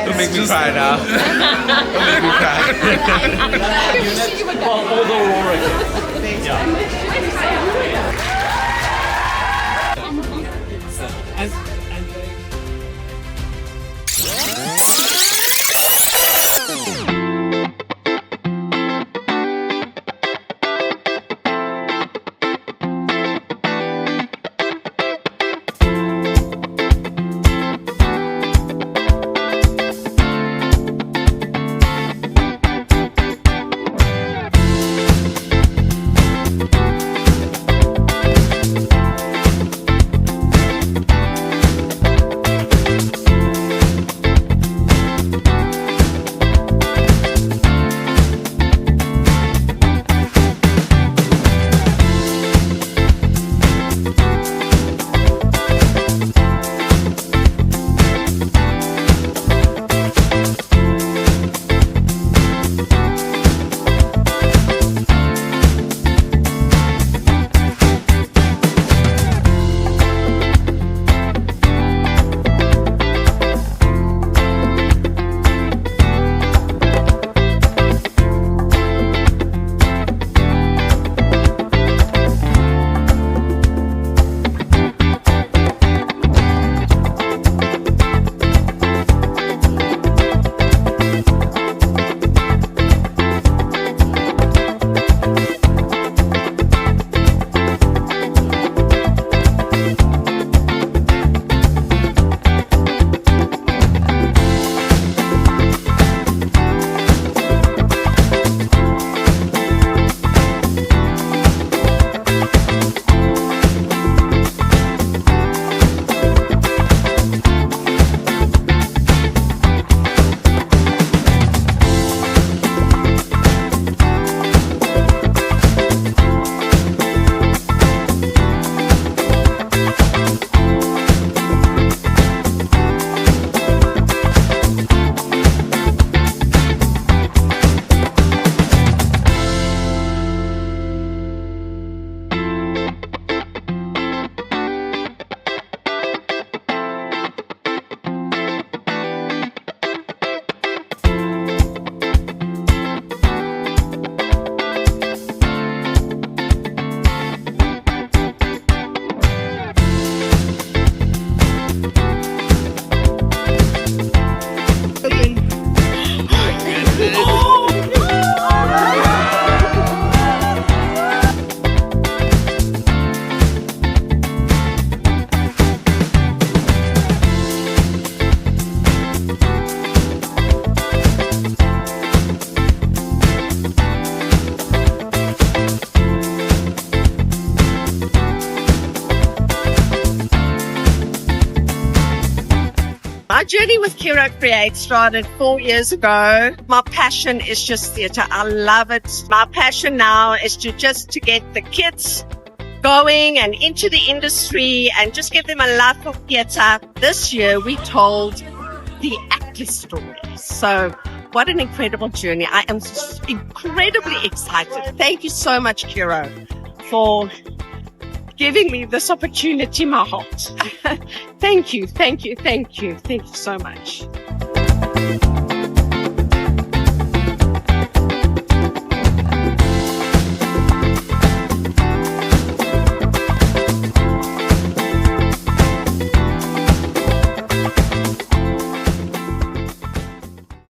Don't make me cry now. Don't make me cry. All the Aurora kids. Yeah. My journey with Curro Create started 4 years ago. My passion is just theatre. I love it. My passion now is to get the kids going and into the industry and just give them a love for theatre. This year we told the actor story. So what an incredible journey. I am incredibly excited. Thank you so much, Curro, for giving me this opportunity, my heart. Thank you so much.